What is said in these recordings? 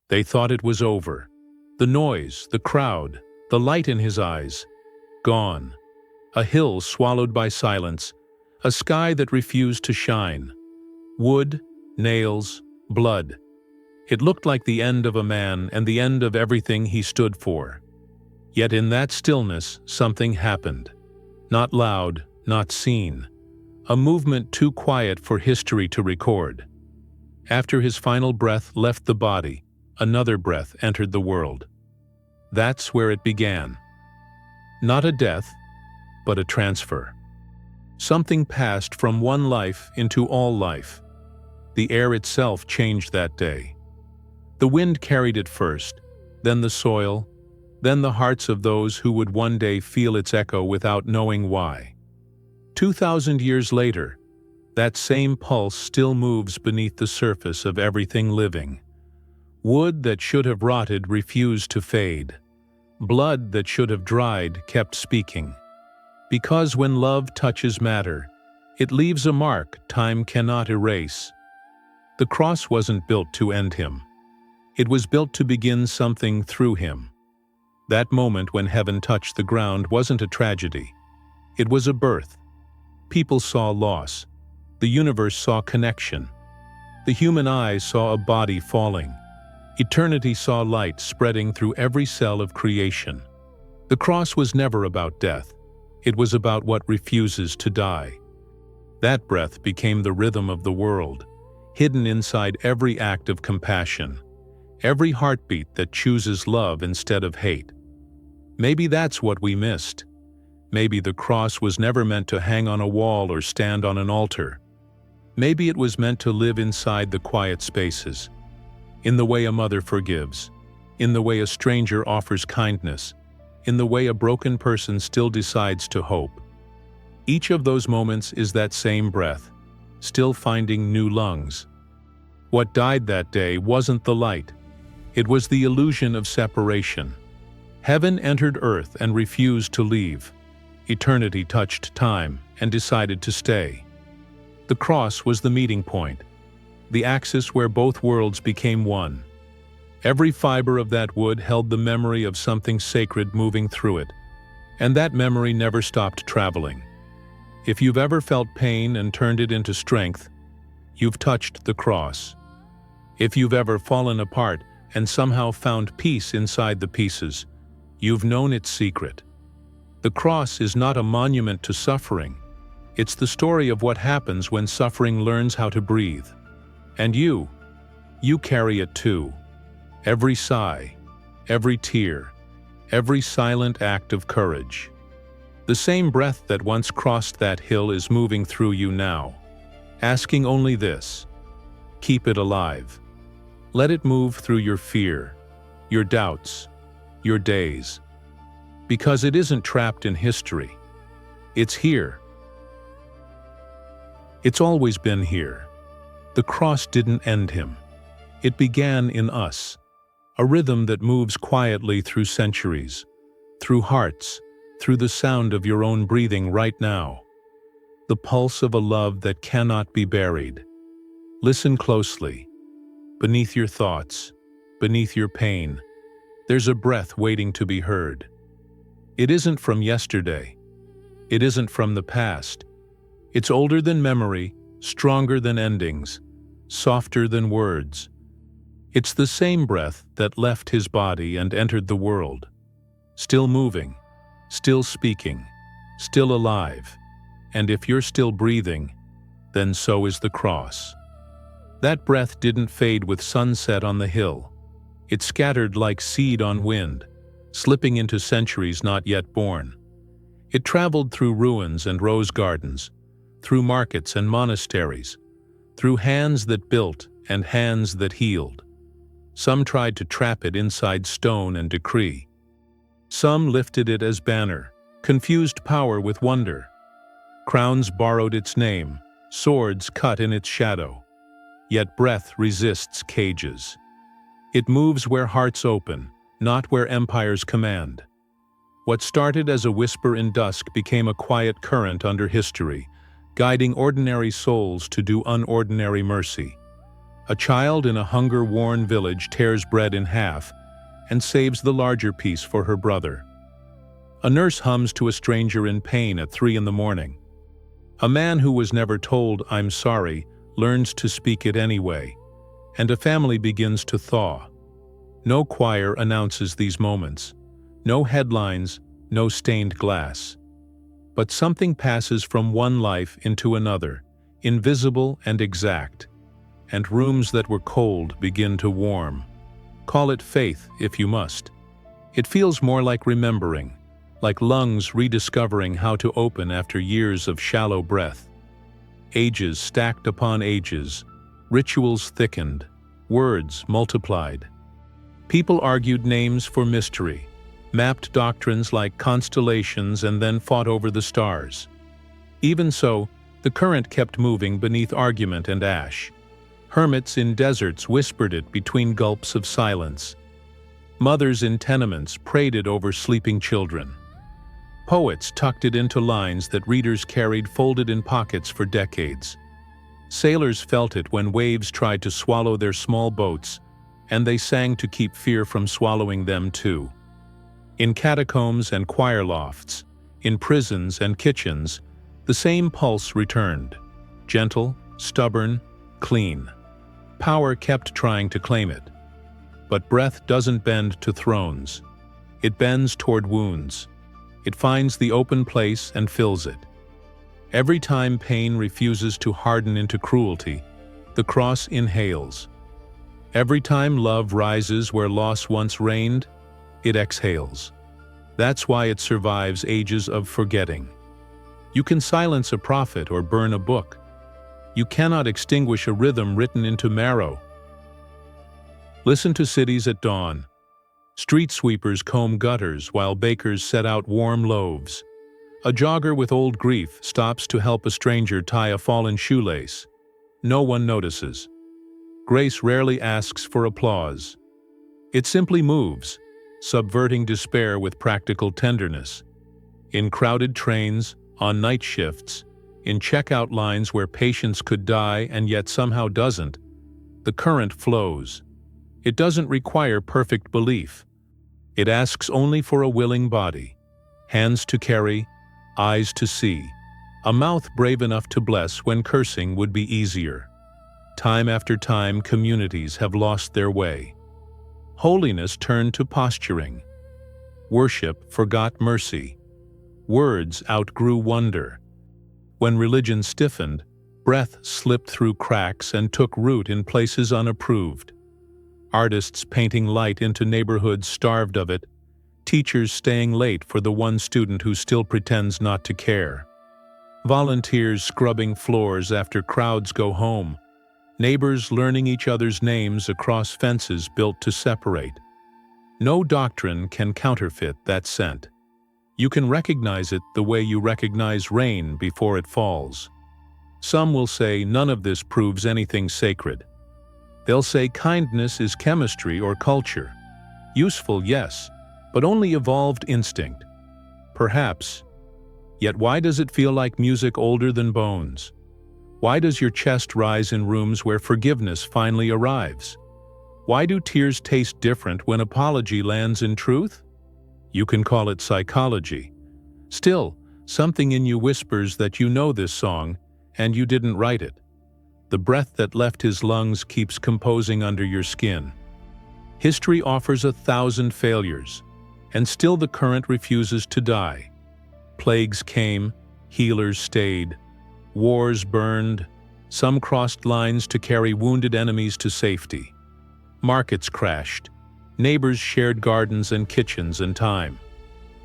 They thought it was over. The noise, the crowd, the light in his eyes, gone. A hill swallowed by silence, a sky that refused to shine. Wood, nails, blood. It looked like the end of a man and the end of everything he stood for. Yet in that stillness, something happened. Not loud, not seen. A movement too quiet for history to record. After his final breath left the body, another breath entered the world. That's where it began. Not a death, but a transfer. Something passed from one life into all life. The air itself changed that day. The wind carried it first, then the soil, then the hearts of those who would one day feel its echo without knowing why. 2,000 years later, that same pulse still moves beneath the surface of everything living. Wood that should have rotted refused to fade. Blood that should have dried kept speaking. Because when love touches matter, it leaves a mark time cannot erase. The cross wasn't built to end him. It was built to begin something through him. That moment when heaven touched the ground wasn't a tragedy. It was a birth. People saw loss. The universe saw connection. The human eye saw a body falling. Eternity saw light spreading through every cell of creation. The cross was never about death. It was about what refuses to die. That breath became the rhythm of the world, hidden inside every act of compassion, every heartbeat that chooses love instead of hate. Maybe that's what we missed. Maybe the cross was never meant to hang on a wall or stand on an altar. Maybe it was meant to live inside the quiet spaces, in the way a mother forgives, in the way a stranger offers kindness, in the way a broken person still decides to hope. Each of those moments is that same breath, still finding new lungs. What died that day wasn't the light. It was the illusion of separation. Heaven entered earth and refused to leave. Eternity touched time and decided to stay. The cross was the meeting point, the axis where both worlds became one. Every fiber of that wood held the memory of something sacred moving through it, and that memory never stopped traveling. If you've ever felt pain and turned it into strength, you've touched the cross. If you've ever fallen apart and somehow found peace inside the pieces, you've known its secret. The cross is not a monument to suffering. It's the story of what happens when suffering learns how to breathe. And you carry it too. Every sigh, every tear, every silent act of courage. The same breath that once crossed that hill is moving through you now, asking only this: keep it alive. Let it move through your fear, your doubts, your days. Because it isn't trapped in history. It's here. It's always been here. The cross didn't end him. It began in us, a rhythm that moves quietly through centuries, through hearts, through the sound of your own breathing right now. The pulse of a love that cannot be buried. Listen closely. Beneath your thoughts, beneath your pain, there's a breath waiting to be heard. It isn't from yesterday. It isn't from the past. It's older than memory, stronger than endings, softer than words. It's the same breath that left his body and entered the world. Still moving, still speaking, still alive. And if you're still breathing, then so is the cross. That breath didn't fade with sunset on the hill. It scattered like seed on wind, slipping into centuries not yet born. It traveled through ruins and rose gardens, through markets and monasteries, through hands that built and hands that healed. Some tried to trap it inside stone and decree. Some lifted it as banner, confused power with wonder. Crowns borrowed its name, swords cut in its shadow. Yet breath resists cages. It moves where hearts open, not where empires command. What started as a whisper in dusk became a quiet current under history, guiding ordinary souls to do unordinary mercy. A child in a hunger-worn village tears bread in half and saves the larger piece for her brother. A nurse hums to a stranger in pain at 3 a.m. A man who was never told, "I'm sorry," learns to speak it anyway, and a family begins to thaw. No choir announces these moments, no headlines, no stained glass. But something passes from one life into another, invisible and exact, and rooms that were cold begin to warm. Call it faith if you must. It feels more like remembering, like lungs rediscovering how to open after years of shallow breath. Ages stacked upon ages, rituals thickened, words multiplied. People argued names for mystery, mapped doctrines like constellations, and then fought over the stars. Even so, the current kept moving beneath argument and ash. Hermits in deserts whispered it between gulps of silence. Mothers in tenements prayed it over sleeping children. Poets tucked it into lines that readers carried folded in pockets for decades. Sailors felt it when waves tried to swallow their small boats, and they sang to keep fear from swallowing them too. In catacombs and choir lofts, in prisons and kitchens, the same pulse returned, gentle, stubborn, clean. Power kept trying to claim it. But breath doesn't bend to thrones. It bends toward wounds. It finds the open place and fills it. Every time pain refuses to harden into cruelty, the cross inhales. Every time love rises where loss once reigned, it exhales. That's why it survives ages of forgetting. You can silence a prophet or burn a book. You cannot extinguish a rhythm written into marrow. Listen to cities at dawn. Street sweepers comb gutters while bakers set out warm loaves. A jogger with old grief stops to help a stranger tie a fallen shoelace. No one notices. Grace rarely asks for applause. It simply moves, subverting despair with practical tenderness. In crowded trains, on night shifts, in checkout lines where patience could die and yet somehow doesn't, the current flows. It doesn't require perfect belief. It asks only for a willing body, hands to carry, eyes to see, a mouth brave enough to bless when cursing would be easier. Time after time, communities have lost their way. Holiness turned to posturing. Worship forgot mercy. Words outgrew wonder. When religion stiffened, breath slipped through cracks and took root in places unapproved. Artists painting light into neighborhoods starved of it, teachers staying late for the one student who still pretends not to care. Volunteers scrubbing floors after crowds go home, neighbors learning each other's names across fences built to separate. No doctrine can counterfeit that scent. You can recognize it the way you recognize rain before it falls. Some will say none of this proves anything sacred. They'll say kindness is chemistry or culture. Useful, yes, but only evolved instinct. Perhaps. Yet why does it feel like music older than bones? Why does your chest rise in rooms where forgiveness finally arrives? Why do tears taste different when apology lands in truth? You can call it psychology. Still, something in you whispers that you know this song, and you didn't write it. The breath that left his lungs keeps composing under your skin. History offers 1,000 failures, and still the current refuses to die. Plagues came, healers stayed, wars burned, some crossed lines to carry wounded enemies to safety. Markets crashed, neighbors shared gardens and kitchens and time.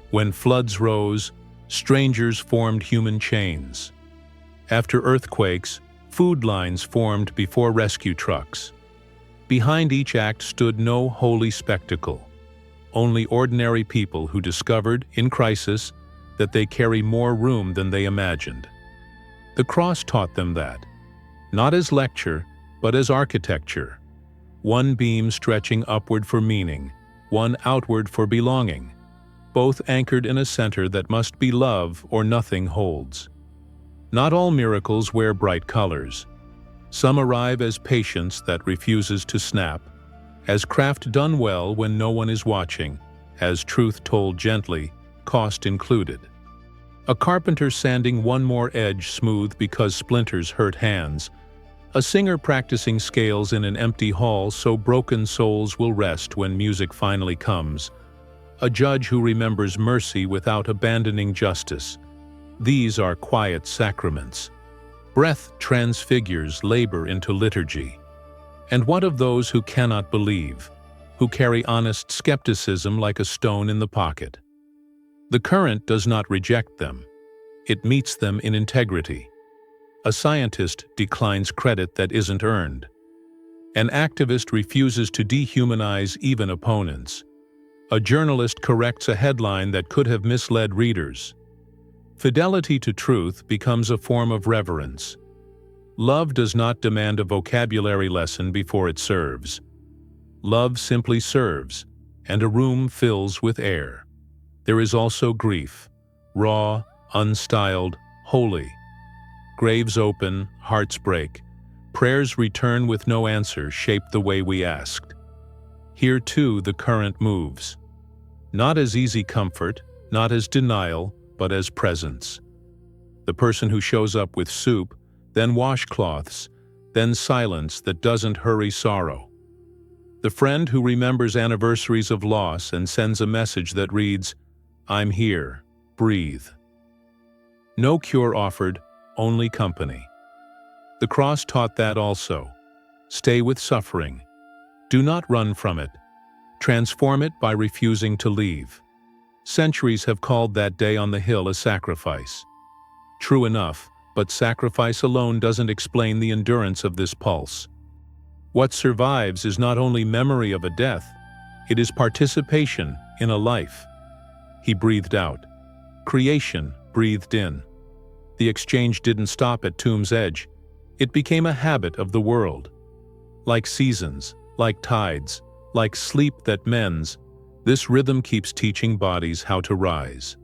When floods rose, strangers formed human chains. After earthquakes, food lines formed before rescue trucks. Behind each act stood no holy spectacle, only ordinary people who discovered, in crisis, that they carry more room than they imagined. The cross taught them that, not as lecture, but as architecture. One beam stretching upward for meaning, one outward for belonging, both anchored in a center that must be love or nothing holds. Not all miracles wear bright colors. Some arrive as patience that refuses to snap, as craft done well when no one is watching, as truth told gently, cost included. A carpenter sanding one more edge smooth because splinters hurt hands. A singer practicing scales in an empty hall so broken souls will rest when music finally comes. A judge who remembers mercy without abandoning justice. These are quiet sacraments. Breath transfigures labor into liturgy. And what of those who cannot believe, who carry honest skepticism like a stone in the pocket? The current does not reject them. It meets them in integrity. A scientist declines credit that isn't earned. An activist refuses to dehumanize even opponents. A journalist corrects a headline that could have misled readers. Fidelity to truth becomes a form of reverence. Love does not demand a vocabulary lesson before it serves. Love simply serves, and a room fills with air. There is also grief, raw, unstyled, holy. Graves open, hearts break. Prayers return with no answer shaped the way we asked. Here too the current moves. Not as easy comfort, not as denial, but as presence. The person who shows up with soup, then washcloths, then silence that doesn't hurry sorrow. The friend who remembers anniversaries of loss and sends a message that reads, "I'm here, breathe." No cure offered, only company. The cross taught that also. Stay with suffering. Do not run from it. Transform it by refusing to leave. Centuries have called that day on the hill a sacrifice. True enough, but sacrifice alone doesn't explain the endurance of this pulse. What survives is not only memory of a death, it is participation in a life. He breathed out. Creation breathed in. The exchange didn't stop at tomb's edge. It became a habit of the world. Like seasons, like tides, like sleep that mends, this rhythm keeps teaching bodies how to rise.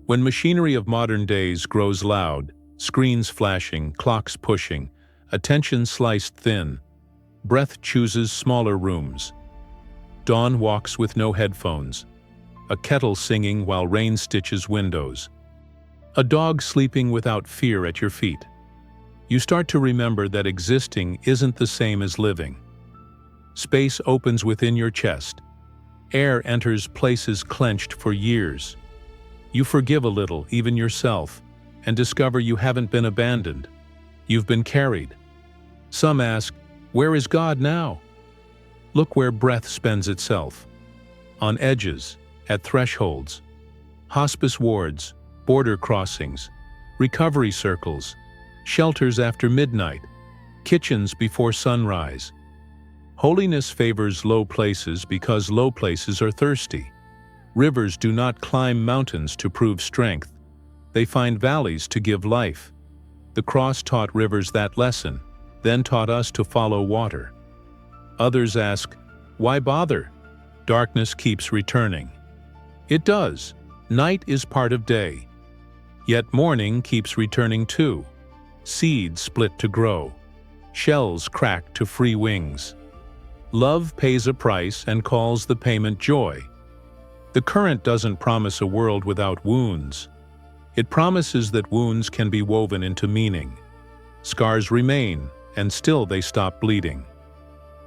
When machinery of modern days grows loud, screens flashing, clocks pushing, attention sliced thin, breath chooses smaller rooms. Dawn walks with no headphones, a kettle singing while rain stitches windows, a dog sleeping without fear at your feet. You start to remember that existing isn't the same as living. Space opens within your chest. Air enters places clenched for years. You forgive a little, even yourself, and discover you haven't been abandoned. You've been carried. Some ask, where is God now? Look where breath spends itself. On edges, at thresholds, hospice wards, border crossings, recovery circles, shelters after midnight, kitchens before sunrise. Holiness favors low places because low places are thirsty. Rivers do not climb mountains to prove strength. They find valleys to give life. The cross taught rivers that lesson, then taught us to follow water. Others ask, why bother? Darkness keeps returning. It does. Night is part of day. Yet morning keeps returning too. Seeds split to grow. Shells crack to free wings. Love pays a price and calls the payment joy. The current doesn't promise a world without wounds. It promises that wounds can be woven into meaning. Scars remain, and still they stop bleeding.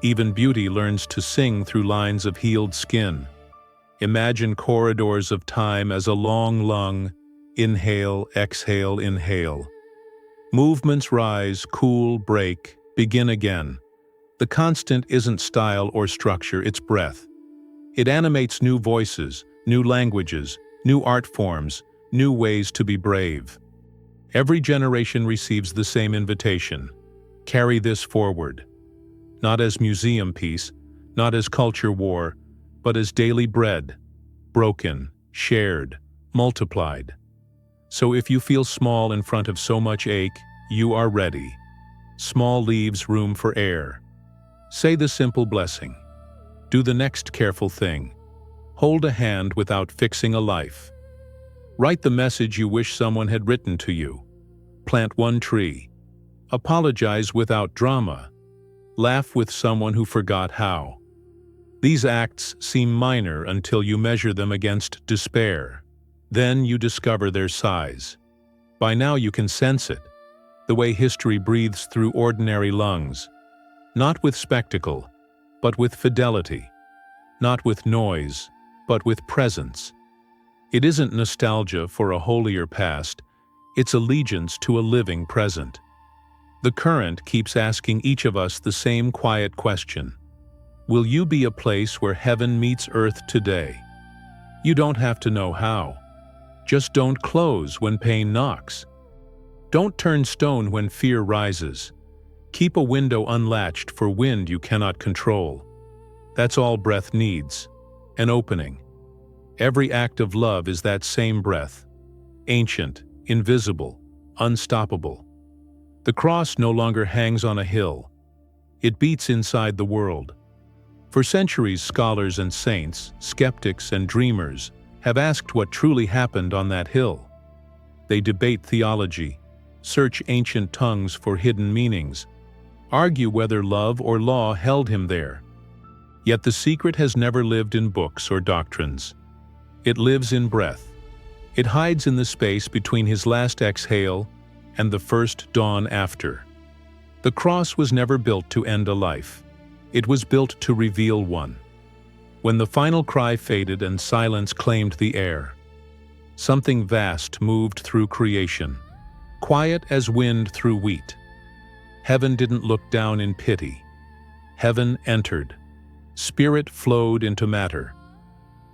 Even beauty learns to sing through lines of healed skin. Imagine corridors of time as a long lung. Inhale, exhale, inhale. Movements rise, cool, break, begin again. The constant isn't style or structure, it's breath. It animates new voices, new languages, new art forms, new ways to be brave. Every generation receives the same invitation. Carry this forward. Not as museum piece, not as culture war, but as daily bread, broken, shared, multiplied. So if you feel small in front of so much ache, you are ready. Small leaves room for air. Say the simple blessing. Do the next careful thing. Hold a hand without fixing a life. Write the message you wish someone had written to you. Plant one tree. apologize without drama, laugh with someone who forgot how. These acts seem minor until you measure them against despair. Then you discover their size. By now you can sense it, the way history breathes through ordinary lungs, not with spectacle, but with fidelity, not with noise, but with presence. It isn't nostalgia for a holier past, it's allegiance to a living present. The current keeps asking each of us the same quiet question. Will you be a place where heaven meets earth today? You don't have to know how. Just don't close when pain knocks. Don't turn stone when fear rises. Keep a window unlatched for wind you cannot control. That's all breath needs, an opening. Every act of love is that same breath, ancient, invisible, unstoppable. The cross no longer hangs on a hill. It beats inside the world. For centuries, scholars and saints, skeptics and dreamers have asked what truly happened on that hill. They debate theology, search ancient tongues for hidden meanings, argue whether love or law held him there. Yet the secret has never lived in books or doctrines. It lives in breath. It hides in the space between his last exhale and the first dawn after. The cross was never built to end a life. It was built to reveal one. When the final cry faded and silence claimed the air, something vast moved through creation, quiet as wind through wheat. Heaven didn't look down in pity. Heaven entered. Spirit flowed into matter.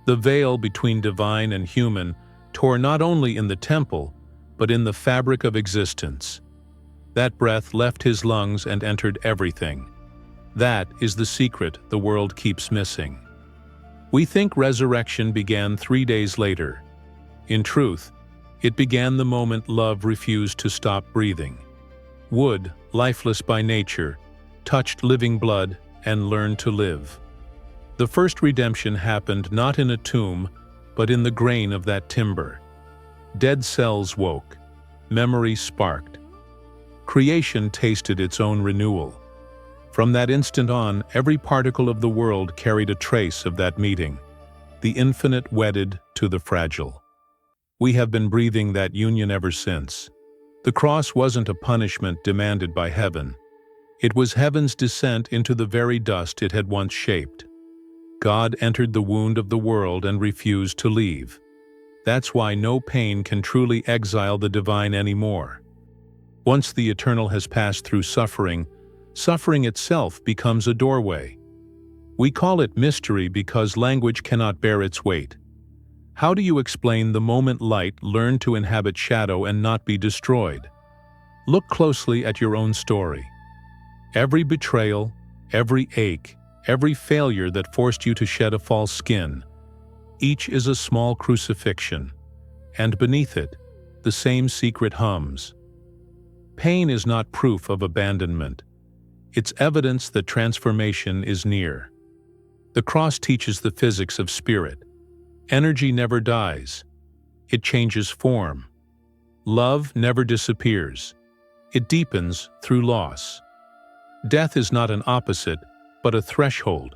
The veil between divine and human tore not only in the temple, but in the fabric of existence. That breath left his lungs and entered everything. That is the secret the world keeps missing. We think resurrection began 3 days later. In truth, it began the moment love refused to stop breathing. Wood, lifeless by nature, touched living blood and learned to live. The first redemption happened not in a tomb, but in the grain of that timber. Dead cells woke. Memory sparked. Creation tasted its own renewal. From that instant on, every particle of the world carried a trace of that meeting. The infinite wedded to the fragile. We have been breathing that union ever since. The cross wasn't a punishment demanded by heaven. It was heaven's descent into the very dust it had once shaped. God entered the wound of the world and refused to leave. That's why no pain can truly exile the divine anymore. Once the eternal has passed through suffering, suffering itself becomes a doorway. We call it mystery because language cannot bear its weight. How do you explain the moment light learned to inhabit shadow and not be destroyed? Look closely at your own story. Every betrayal, every ache, every failure that forced you to shed a false skin, each is a small crucifixion, and beneath it, the same secret hums. Pain is not proof of abandonment. It's evidence that transformation is near. The cross teaches the physics of spirit. Energy never dies. It changes form. Love never disappears. It deepens through loss. Death is not an opposite, but a threshold.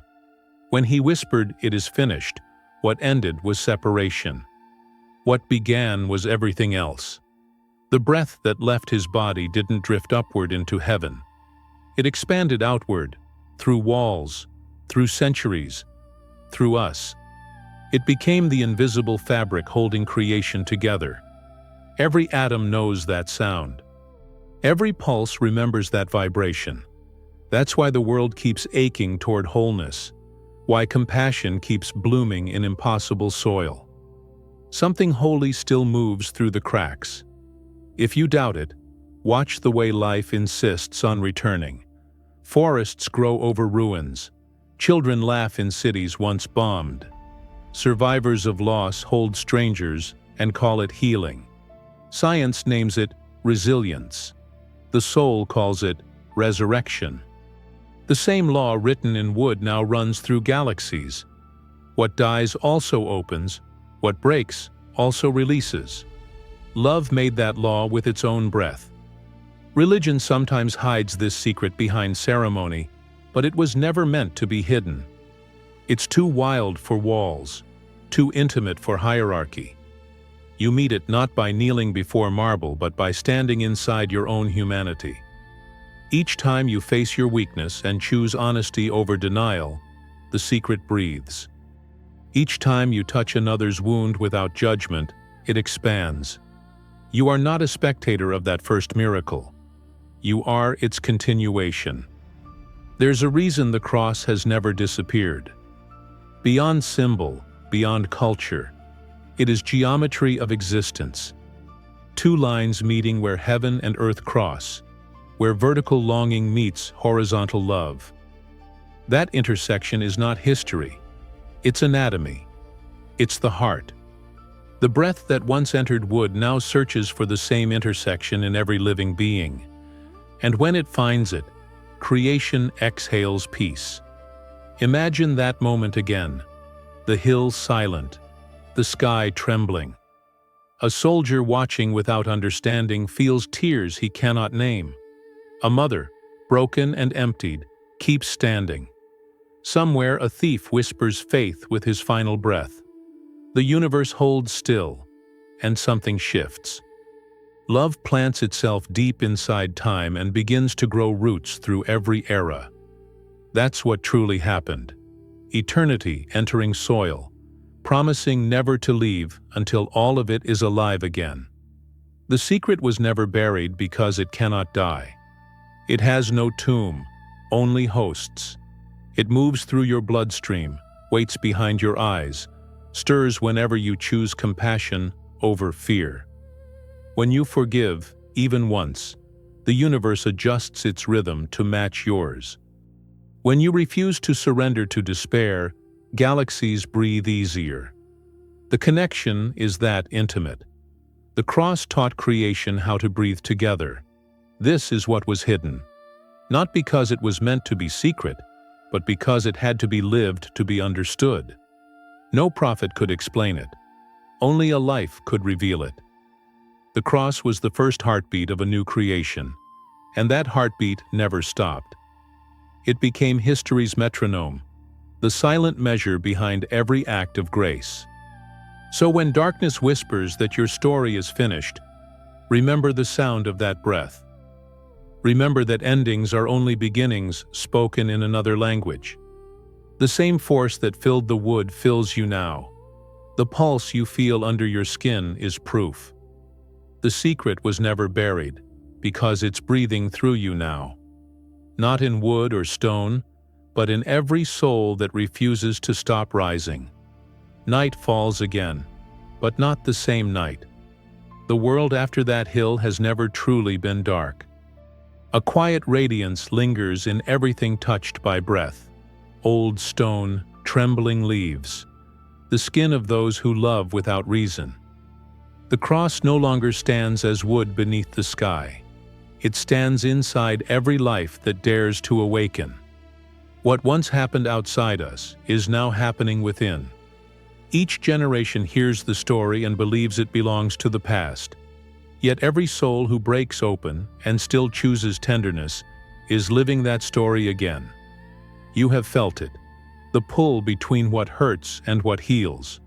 When he whispered, "It is finished," what ended was separation. What began was everything else. The breath that left his body didn't drift upward into heaven. It expanded outward, through walls, through centuries, through us. It became the invisible fabric holding creation together. Every atom knows that sound. Every pulse remembers that vibration. That's why the world keeps aching toward wholeness, why compassion keeps blooming in impossible soil. Something holy still moves through the cracks. If you doubt it, watch the way life insists on returning. Forests grow over ruins. Children laugh in cities once bombed. Survivors of loss hold strangers and call it healing. Science names it resilience. The soul calls it resurrection. The same law written in wood now runs through galaxies. What dies also opens, what breaks also releases. Love made that law with its own breath. Religion sometimes hides this secret behind ceremony, but it was never meant to be hidden. It's too wild for walls, too intimate for hierarchy. You meet it not by kneeling before marble, but by standing inside your own humanity. Each time you face your weakness and choose honesty over denial, the secret breathes. Each time you touch another's wound without judgment, it expands. You are not a spectator of that first miracle. You are its continuation. There's a reason the cross has never disappeared. Beyond symbol, beyond culture, it is geometry of existence. Two lines meeting where heaven and earth cross, where vertical longing meets horizontal love. That intersection is not history. It's anatomy. It's the heart. The breath that once entered wood now searches for the same intersection in every living being. And when it finds it, creation exhales peace. Imagine that moment again. The hills silent, the sky trembling. A soldier watching without understanding feels tears he cannot name. A mother, broken and emptied, keeps standing. Somewhere a thief whispers faith with his final breath. The universe holds still, and something shifts. Love plants itself deep inside time and begins to grow roots through every era. That's what truly happened. Eternity entering soil, promising never to leave until all of it is alive again. The secret was never buried because it cannot die. It has no tomb, only hosts. It moves through your bloodstream, waits behind your eyes, stirs whenever you choose compassion over fear. When you forgive, even once, the universe adjusts its rhythm to match yours. When you refuse to surrender to despair, galaxies breathe easier. The connection is that intimate. The cross taught creation how to breathe together. This is what was hidden. Not because it was meant to be secret, but because it had to be lived to be understood. No prophet could explain it. Only a life could reveal it. The cross was the first heartbeat of a new creation, and that heartbeat never stopped. It became history's metronome, the silent measure behind every act of grace. So when darkness whispers that your story is finished, remember the sound of that breath. Remember that endings are only beginnings spoken in another language. The same force that filled the wood fills you now. The pulse you feel under your skin is proof. The secret was never buried, because it's breathing through you now. Not in wood or stone, but in every soul that refuses to stop rising. Night falls again, but not the same night. The world after that hill has never truly been dark. A quiet radiance lingers in everything touched by breath. Old stone, trembling leaves. The skin of those who love without reason. The cross no longer stands as wood beneath the sky. It stands inside every life that dares to awaken. What once happened outside us is now happening within. Each generation hears the story and believes it belongs to the past. Yet every soul who breaks open and still chooses tenderness is living that story again. You have felt it, the pull between what hurts and what heals.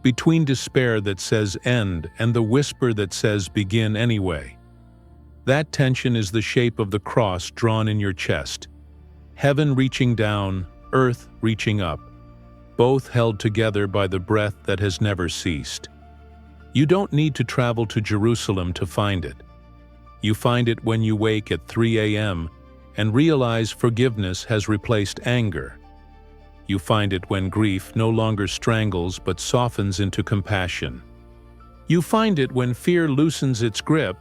Between despair that says end and the whisper that says begin anyway. That tension is the shape of the cross drawn in your chest. Heaven reaching down, earth reaching up, both held together by the breath that has never ceased. You don't need to travel to Jerusalem to find it. You find it when you wake at 3 a.m. and realize forgiveness has replaced anger. You find it when grief no longer strangles but softens into compassion. You find it when fear loosens its grip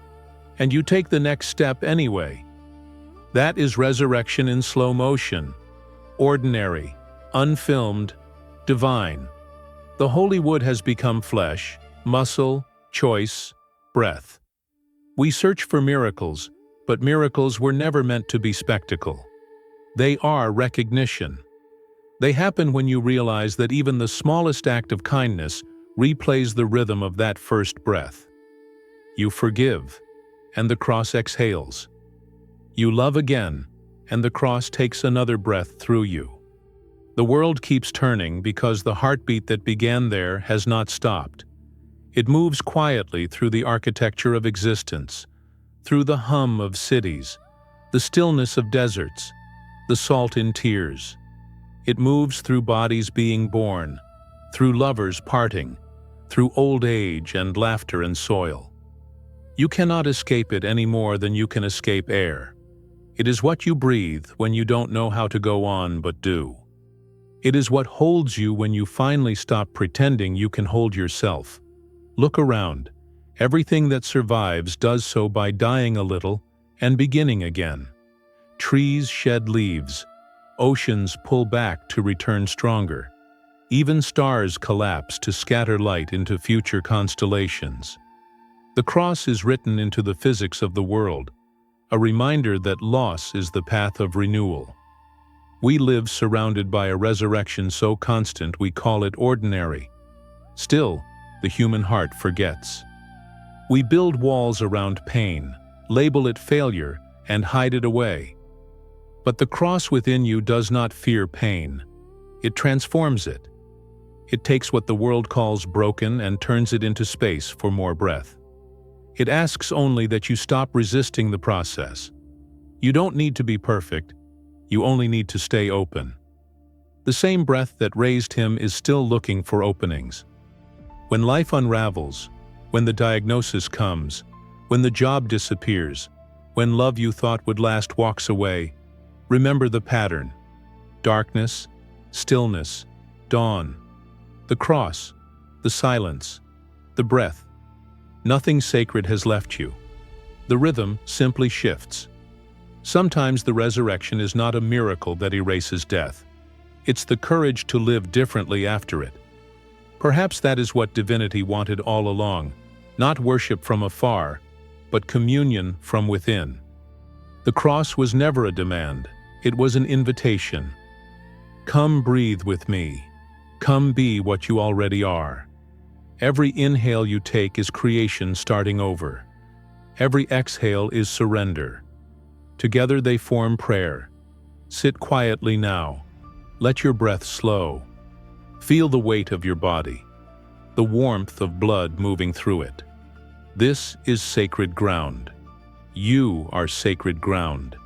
and you take the next step anyway. That is resurrection in slow motion, ordinary, unfilmed, divine. The holy wood has become flesh, muscle, choice, breath. We search for miracles, but miracles were never meant to be spectacle. They are recognition. They happen when you realize that even the smallest act of kindness replays the rhythm of that first breath. You forgive, and the cross exhales. You love again, and the cross takes another breath through you. The world keeps turning because the heartbeat that began there has not stopped. It moves quietly through the architecture of existence, through the hum of cities, the stillness of deserts, the salt in tears. It moves through bodies being born, through lovers parting, through old age and laughter and soil. You cannot escape it any more than you can escape air. It is what you breathe when you don't know how to go on but do. It is what holds you when you finally stop pretending you can hold yourself. Look around. Everything that survives does so by dying a little and beginning again. Trees shed leaves. Oceans pull back to return stronger. Even stars collapse to scatter light into future constellations. The cross is written into the physics of the world, a reminder that loss is the path of renewal. We live surrounded by a resurrection so constant we call it ordinary. Still, the human heart forgets. We build walls around pain, label it failure, and hide it away. But the cross within you does not fear pain. It transforms it. It takes what the world calls broken and turns it into space for more breath. It asks only that you stop resisting the process. You don't need to be perfect. You only need to stay open. The same breath that raised him is still looking for openings. When life unravels, when the diagnosis comes, when the job disappears, when love you thought would last walks away, remember the pattern. Darkness, stillness, dawn. The cross, the silence, the breath. Nothing sacred has left you. The rhythm simply shifts. Sometimes the resurrection is not a miracle that erases death. It's the courage to live differently after it. Perhaps that is what divinity wanted all along, not worship from afar, but communion from within. The cross was never a demand, it was an invitation. Come breathe with me. Come be what you already are. Every inhale you take is creation starting over. Every exhale is surrender. Together they form prayer. Sit quietly now. Let your breath slow. Feel the weight of your body, the warmth of blood moving through it. This is sacred ground. You are sacred ground.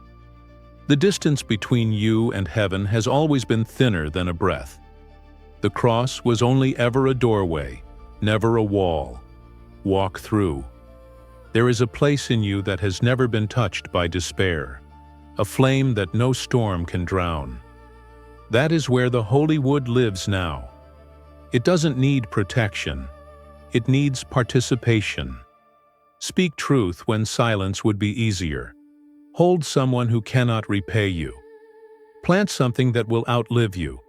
The distance between you and heaven has always been thinner than a breath. The cross was only ever a doorway, never a wall. Walk through. There is a place in you that has never been touched by despair, a flame that no storm can drown. That is where the holy wood lives now. It doesn't need protection. It needs participation. Speak truth when silence would be easier. Hold someone who cannot repay you. Plant something that will outlive you.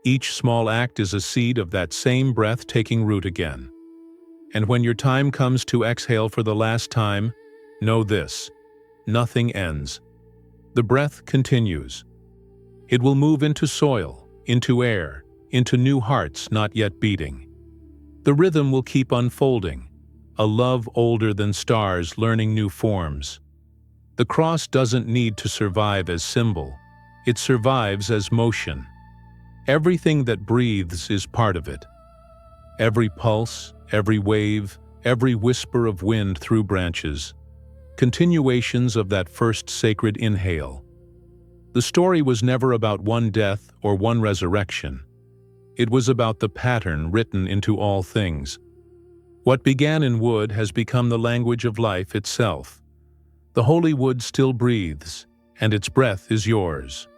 Each small act is a seed of that same breath taking root again. And when your time comes to exhale for the last time, know this: nothing ends. The breath continues. It will move into soil, into air, into new hearts not yet beating. The rhythm will keep unfolding, a love older than stars learning new forms. The cross doesn't need to survive as symbol. It survives as motion. Everything that breathes is part of it. Every pulse, every wave, every whisper of wind through branches, continuations of that first sacred inhale. The story was never about one death or one resurrection. It was about the pattern written into all things. What began in wood has become the language of life itself. The holy wood still breathes, and its breath is yours.